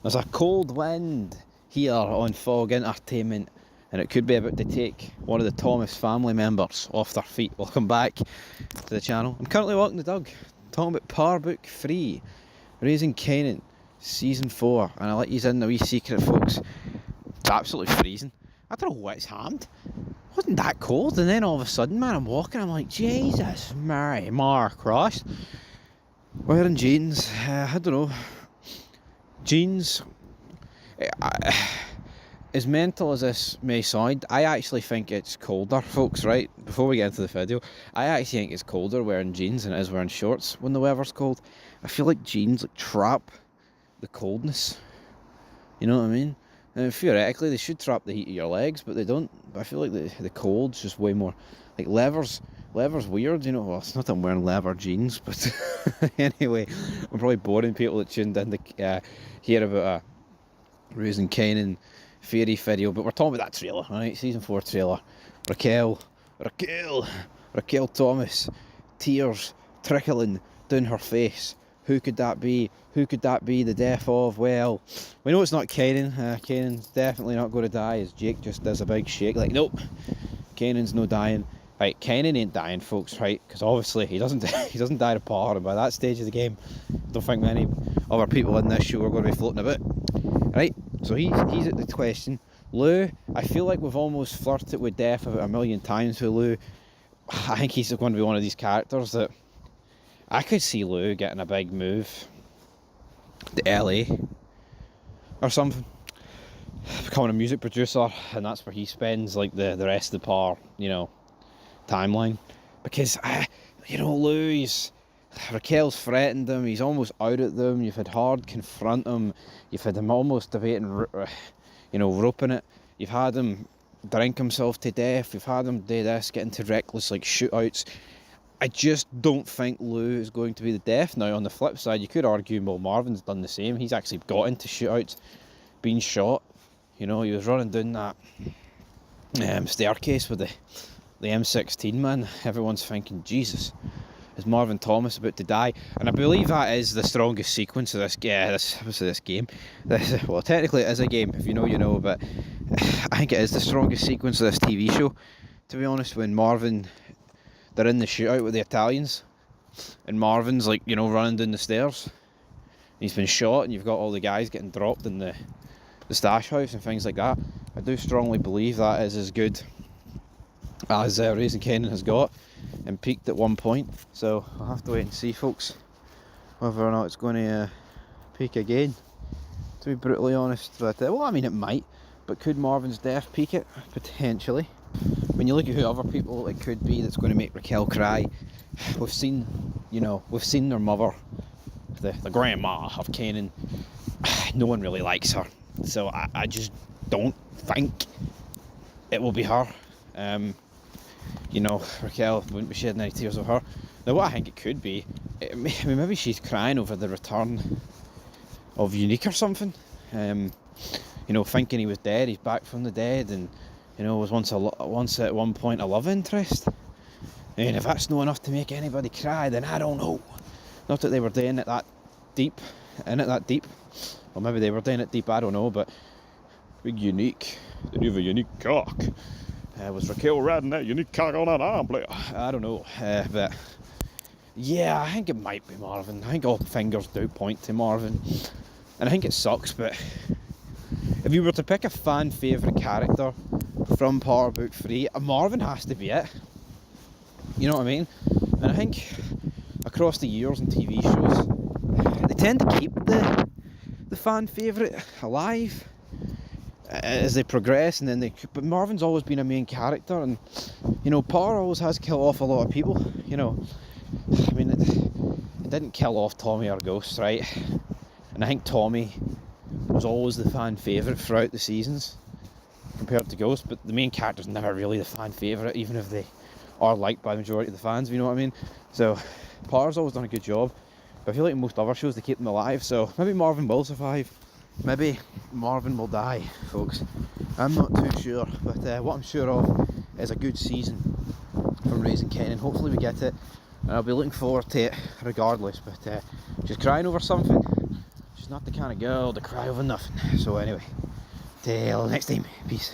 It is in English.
There's a cold wind here on Fog Entertainment, and it could be about to take one of the Thomas family members off their feet. Welcome back to the channel. I'm currently walking the dog, talking about Power Book 3, Raising Kanan, Season 4, and I'll let you in a wee secret, folks. It's absolutely freezing. I don't know what's happened. It wasn't that cold, and then all of a sudden, man, I'm walking, I'm like, Jesus, Mary, Christ. Wearing jeans, I don't know. Jeans, as mental as this may sound, I actually think it's colder, folks, right? Before we get into the video, I actually think it's colder wearing jeans than it is wearing shorts when the weather's cold. I feel like jeans trap the coldness, you know what I mean? And theoretically, they should trap the heat of your legs, but they don't. But I feel like the cold's just way more, like leather's weird, you know. Well, it's not that I'm wearing leather jeans, but anyway, I'm probably boring people that tuned in to hear about a Raising Kanan fairy video, but we're talking about that trailer, alright? Season 4 trailer. Raquel Thomas, tears trickling down her face. Who could that be? Who could that be the death of? Well, we know it's not Kanan. Kanan's definitely not going to die, as Jake just does a big shake like, nope, Kanan's no dying. Right, Kanan ain't dying, folks, right? Because obviously he doesn't die to power, and by that stage of the game, I don't think many other people in this show are going to be floating about. Right, so he's at the question. Lou, I feel like we've almost flirted with death about 1,000,000 times with Lou. I think he's going to be one of these characters that I could see Lou getting a big move to LA or something, becoming a music producer, and that's where he spends like the rest of the power, you know, timeline. Because Lou, Raquel's threatened him, he's almost out at them, you've had Hard confront him, you've had him almost debating, roping it, you've had him drink himself to death, you've had him do this, get into reckless like shootouts. I just don't think Lou is going to be the death. Now, on the flip side, you could argue, well, Marvin's done the same. He's actually got into shootouts, been shot. You know, he was running down that staircase with the M16, man. Everyone's thinking, Jesus, is Marvin Thomas about to die? And I believe that is the strongest sequence of this game. Well, technically it is a game, if you know, you know, but I think it is the strongest sequence of this TV show, to be honest, when they're in the shootout with the Italians, and Marvin's like, running down the stairs. He's been shot, and you've got all the guys getting dropped in the stash house and things like that. I do strongly believe that is as good as Raising Kanan has got, and peaked at one point. So I'll have to wait and see, folks, whether or not it's going to peak again, to be brutally honest. But well, I mean, it might. But could Marvin's death peak it? Potentially. When you look at who other people it could be that's going to make Raquel cry, we've seen their mother, the grandma of Kanan. No one really likes her, so I just don't think it will be her. Raquel wouldn't be shedding any tears of her. Now, what I think it could be, maybe she's crying over the return of Unique or something. Thinking he was dead, he's back from the dead, and was once at one point a love interest. And if that's not enough to make anybody cry, then I don't know. Not that they were doing it that deep, or maybe they were doing it deep, I don't know, but big Unique, the new Unique cock. Was Raquel riding that Unique cock on that arm player? I don't know, but yeah, I think it might be Marvin. I think all fingers do point to Marvin, and I think it sucks, but if you were to pick a fan favourite character from Power Book 3, Marvin has to be it. You know what I mean? And I think across the years in TV shows, they tend to keep the fan favourite alive as they progress, and then but Marvin's always been a main character, and Power always has killed off a lot of people. I mean, it didn't kill off Tommy or Ghost, right? And I think Tommy was always the fan favourite throughout the seasons compared to Ghost, but the main character's never really the fan favourite, even if they are liked by the majority of the fans, if you know what I mean. So Power's always done a good job, but I feel like in most other shows they keep them alive, so maybe Marvin will survive, maybe Marvin will die, folks. I'm not too sure, but what I'm sure of is a good season from Raising Kanan. Hopefully we get it, and I'll be looking forward to it regardless, but just crying over something, just not the kind of girl to cry over nothing. So anyway, till next time, peace.